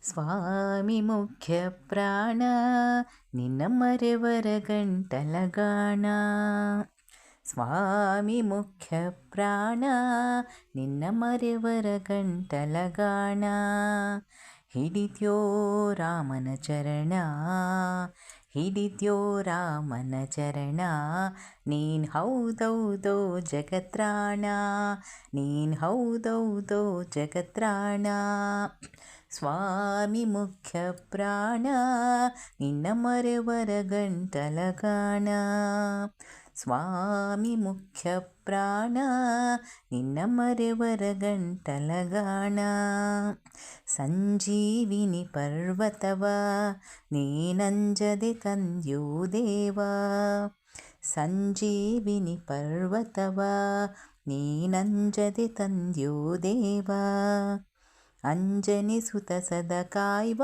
ಸ್ವಾಮಿ ಮುಖ್ಯ ಪ್ರಾಣ ನಿನ್ನ ಮರೆವರ ಗಂಟಲಗಾಣ. ಸ್ವಾಮಿ ಮುಖ್ಯ ಪ್ರಾಣ ನಿನ್ನ ಮರೆವರ ಗಂಟಲಗಾಣ. ಹಿಡಿದ್ಯೋ ರಾಮನ ಚರಣ, ಹಿಡಿದ್ಯೋ ರಾಮನ ಚರಣ. ನೀನು ಹೌದೌದೋ ಜಗತ್ರಾಣ, ನೀನು ಹೌದೌದೋ ಜಗತ್ರಾಣ. ಸ್ವಾಮಿ ಮುಖ್ಯ ಪ್ರಾಣ ನಿನ್ನ ಮರೆವರ ಗಂಟಲಗಾಣ. ಸ್ವಾಮಿ ಮುಖ್ಯ ಪ್ರಾಣ ನಿನ್ನ ಮರೆವರ ಗಂಟಲಗಾಣ. ಸಂಜೀವಿನಿ ಪರ್ವತವ ನೀನಂಜದೆ ತಂದ್ಯೋ ದೇವ. ಸಂಜೀವಿನಿ ಪರ್ವತವ ನೀನಂಜದೆ ತಂದ್ಯೋ ದೇವ. ಅಂಜನಿ ಸುತ ಸದ ಕಾಯ್ವ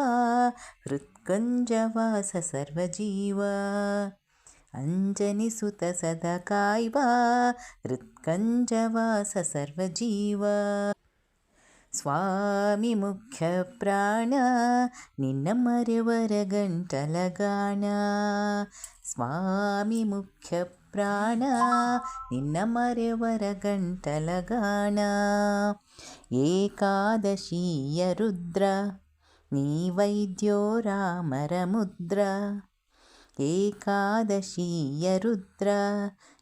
ಹೃತ್ಕುಂಜವಾಸ ಸರ್ವಜೀವ. ಅಂಜನಿ ಸುತ ಸದ ಕಾಯ್ವ ಹೃತ್ಕುಂಜವಾಸ ಸರ್ವಜೀವ. ಸ್ವಾಮಿ ಮುಖ್ಯ ಪ್ರಾಣ ನಿನ್ನ ಮರೆವರ ಗಂಟಲಗಾಣ. ಸ್ವಾಮಿ ಮುಖ್ಯ ಪ್ರಾಣ ನಿನ್ನ ಮರೆವರ ಗಂಟಲಗಾಣ. ಏಕಾದಶಿಯ ರುದ್ರ ನೀ ವೈದ್ಯೋ ರಾಮರ ಮುದ್ರ. ಏಕಾದಶಿಯ ರುದ್ರ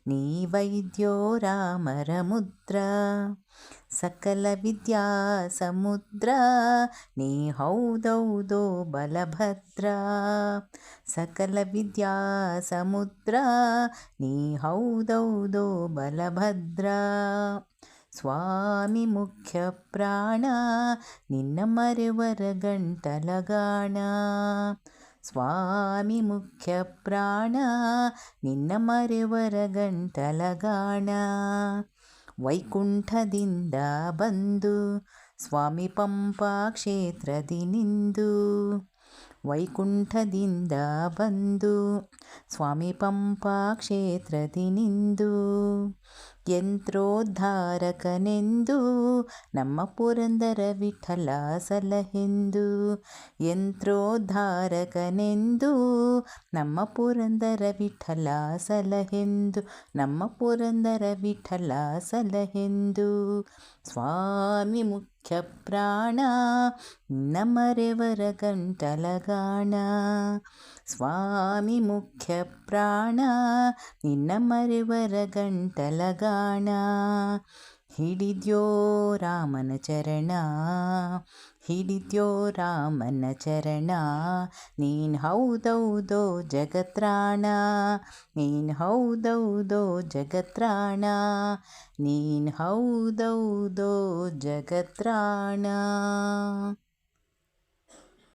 ನೀ ವೈದ್ಯೋ ರಾಮರ ಮುದ್ರ. ಸಕಲ ವಿದ್ಯಾ ಸಮುದ್ರ ನೀ ಹೌದೌದೋ ಬಲಭದ್ರ. ಸಕಲ ವಿದ್ಯಾ ಸಮುದ್ರ ನೀ ಹೌದೌದೋ ಬಲಭದ್ರ. ಸ್ವಾಮಿ ಮುಖ್ಯ ಪ್ರಾಣ ನಿನ್ನ ಮರೆವರ ಗಂಟಲಗಾಣ. ಸ್ವಾಮಿ ಮುಖ್ಯ ಪ್ರಾಣ ನಿನ್ನ ಮರೆವರ ಗಂಟಲಗಾಣ. ವೈಕುಂಠದಿಂದ ಬಂದು ಸ್ವಾಮಿ ಪಂಪಾ ಕ್ಷೇತ್ರದಿ ನಿಂದು. ವೈಕುಂಠದಿಂದ ಬಂದು ಸ್ವಾಮಿ ಪಂಪಾ ಕ್ಷೇತ್ರದಿ ನಿಂದು. ಯಂತ್ರೋದ್ಧಾರಕನೆಂದು ನಮ್ಮ ಪುರಂದರ ವಿಠಲ ಸಲಹೆಂದು. ಯಂತ್ರೋದ್ಧಾರಕನೆಂದು ನಮ್ಮ ಪುರಂದರ ವಿಠಲ ಸಲಹೆಂದು. ನಮ್ಮ ಪುರಂದರ ವಿಠಲ ಸಲಹೆಂದು. ಸ್ವಾಮಿ ಮುಖ್ಯ ಪ್ರಾಣ ನಿನ್ನ ಮರೆವರ ಗಂಟಲಗಾಣ. ಸ್ವಾಮಿ ಮುಖ್ಯ ಪ್ರಾಣ ನಿನ್ನ ಮರೆವರ ಗಂಟಲಗಾಣ. ಹಿಡಿದ್ಯೋ ರಾಮನ ಚರಣ, ಹಿಡಿದ್ಯೋ ರಾಮನ ಚರಣ. ನೀನು ಹೌದೌದೋ ಜಗತ್ರಾಣ, ನೀನು ಹೌದೌದೋ ಜಗತ್ರಾಣ. ನೀನು ಹೌದೌದೋ ಜಗತ್ರಾಣ.